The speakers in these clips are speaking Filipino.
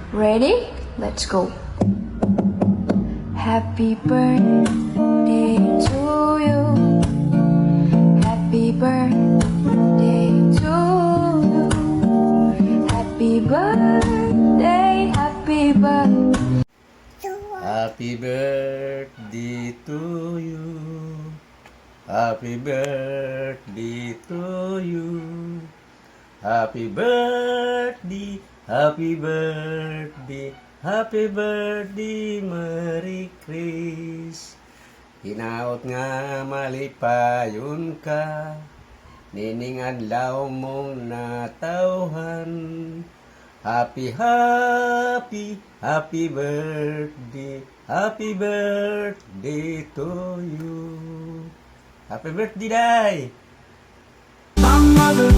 Ready? Let's go. Happy birthday to you. Happy birthday to you. Happy birthday, happy birthday. Happy birthday to you. Happy birthday to you. Happy birthday, happy birthday, happy birthday, Merry Chris. Hinaot nga malipayon ka, nining adlaw mong natawhan. Happy, happy, happy birthday to you. Happy birthday, Day! My mother,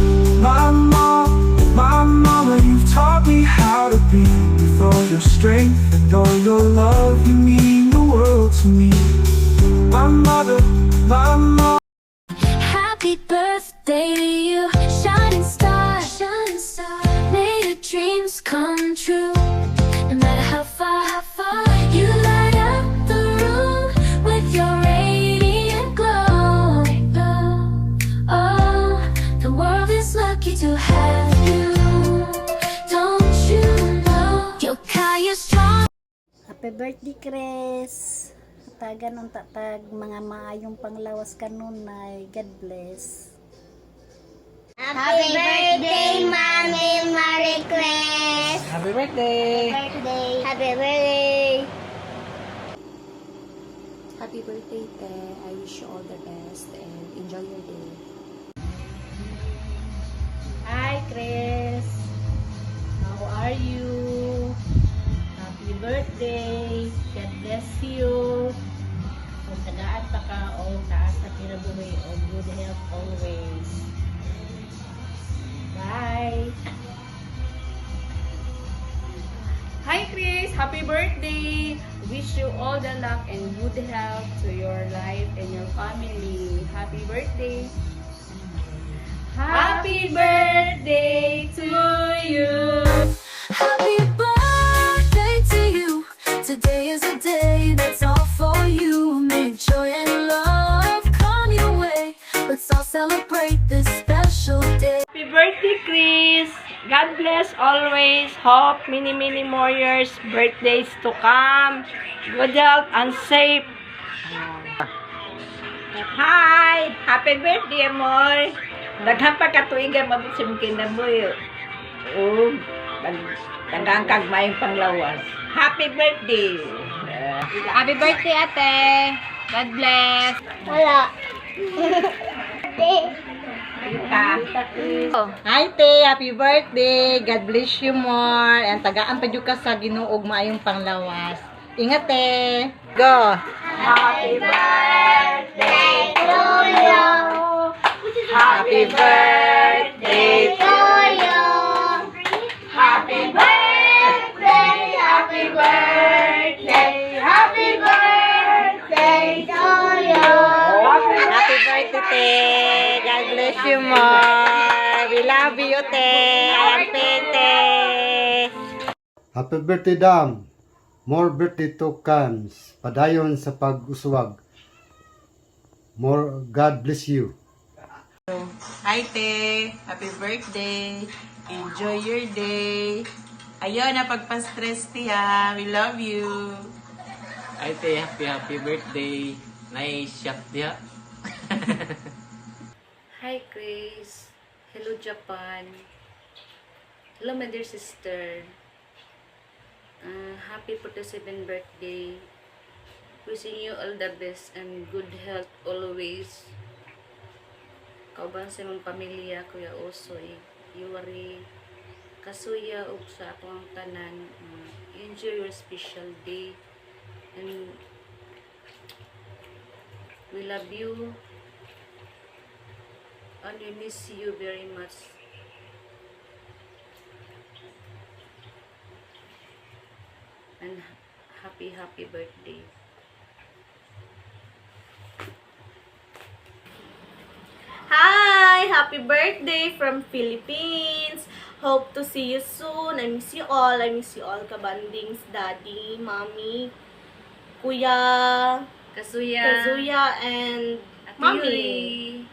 my mom, my mama, you've taught me how to be. With all your strength and all your love, you mean the world to me. My mother, my mom. Happy birthday to you, shining star, may your dreams come true. No matter how far you light up the room with your radiant glow. Oh, the world is lucky to have you. Don't you know you're kaya strong? Happy birthday, Chris. Tagan ng tatag mga maayong panglawas kanunay. God bless. Happy birthday, Mommy Marie Chris! Happy birthday! Happy birthday! Happy birthday, Te. I wish you all the best and enjoy your day. Hi, Chris. How are you? Happy birthday. God bless you. Kung tagaan pa ka o taas na kinabuhi o good health always. Bye. Hi Chris! Happy birthday! Wish you all the luck and good health to your life and your family. Happy birthday! Happy birthday to you! Happy birthday to you. Today is a day that's all for you. May joy and love come your way. Let's all celebrate this special day. Happy birthday, Chris! God bless always. Hope many more years, birthdays to come. Good health and safe. Hi! Happy birthday, amor! Daghang pa katuigan mabisimkin na mo yun. Oh, daghang kagmayong panglawas. Happy birthday! Happy birthday ate! God bless! Wala. Hi, Te! Happy birthday! God bless you more! And tagaan pa ka sa Ginuog maayong panglawas. Ingat, Te! Go! Happy birthday to you. Happy birthday To you. Happy birthday, happy birthday, happy birthday to you. Happy birthday, Te! God bless you more! We love you, Te! Ampin, Te! Happy birthday, Dam! More birthday to comes. Padayon sa pag-uswag. More God bless you. Hi, Te! Happy birthday! Enjoy your day! Ayun, napagpa-stress, Te, ha? We love you! Ay, te, happy birthday. Nice-shock dia. Hi, Chris. Hello, Japan. Hello, my dear sister. Happy 47th birthday. Wishing you all the best and good health always. Kauban sa mong pamilya, Kuya Osoy, Yuri, Kasuya, ug sa akong tanan. Enjoy your special day. And we love you. And we miss you very much. And happy birthday. Hi! Happy birthday from Philippines! Hope to see you soon. I miss you all. I miss you all, kabandings, daddy, mommy, kuya, Kazuya, and Ate mommy. Yuri.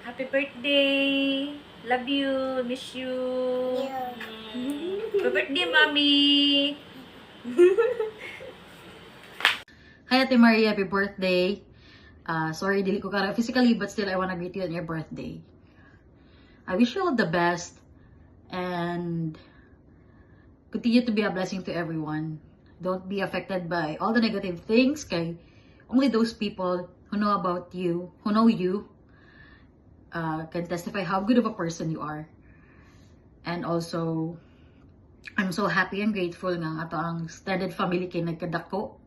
Happy birthday. Love you. Miss you. Happy birthday, mommy. Hi Ate Marie, happy birthday. Sorry, dili ko kara physically, but still I wanna greet you on your birthday. I wish you all the best and continue to be a blessing to everyone. Don't be affected by all the negative things, kay only those people who know about you, who know you, can testify how good of a person you are. And also, I'm so happy and grateful nga ato ang extended family kay nagkadako.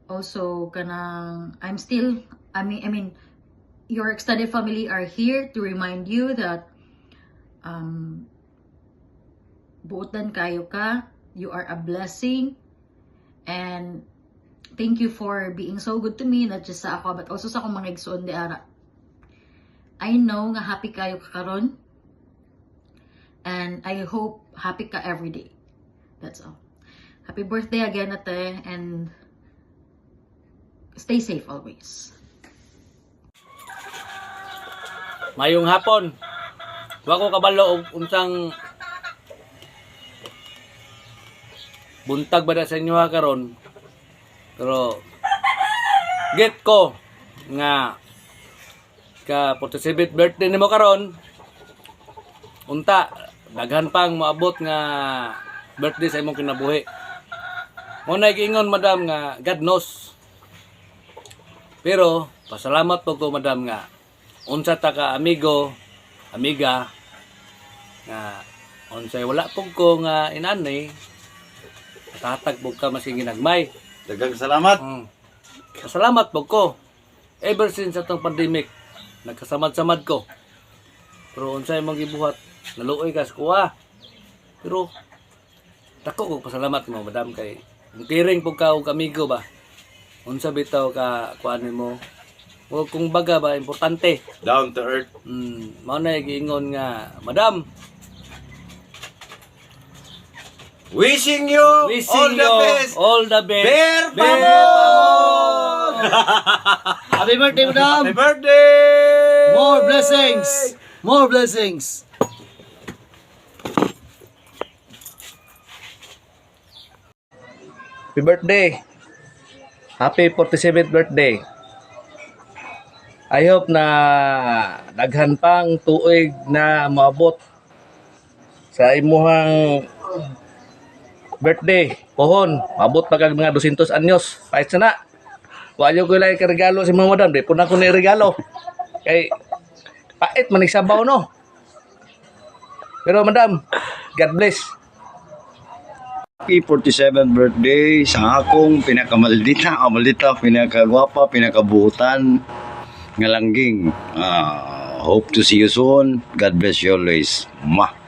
Also, kanang I mean, your extended family are here to remind you that buotan kayo ka, you are a blessing, and thank you for being so good to me, not just sa ako, but also sa akong mga igsoon di ara. I know nga happy kayo karon, and I hope happy ka every day. That's all. Happy birthday again, ate, and stay safe always. Mayong hapon. Wa ko kabalo og unsang buntag ba na sa inyo karon. Pero get ko nga ka 47th birthday nimo karon. Unta daghan pang moabot nga birthday sa imong kinabuhi. Mo na giingon madam nga God knows. Pero pasalamat po ko madam nga unsa ta ka amigo, amiga nga unsay wala po ko nga inanay tatag po ka masing ginagmay. Daghang salamat. Pasalamat po ko. Ever since atong pandemic, nagkasamad-samad ko. Pero unsay mong gibuhat, naluoy ka sa kuha. Pero dako ko pasalamat mo madam kay tiring po ka og amigo ba. Unsa bitaw ka kuan mo? O kung baga ba importante. Down to earth. Mao na giingon nga, madam. Wishing you all the best. All the best. Bear Bear Pamon! Happy birthday, madam! Happy birthday! More blessings! More blessings! Happy birthday. Happy 47th birthday. I hope na daghan pang tuig na maabot sa imuhang birthday. Pohon, maabot pa kag mga 200 anyos. Kahit sana. Wa yo ko lay regalo si mga madam, di po na ko ni regalo. Kay pait man sabaw no. Pero madam, God bless. Happy 47th birthday sa akong pinakamalita, pinakagwapa, pinakabuutan nga langging. Hope to see you soon. God bless you always. Mwah.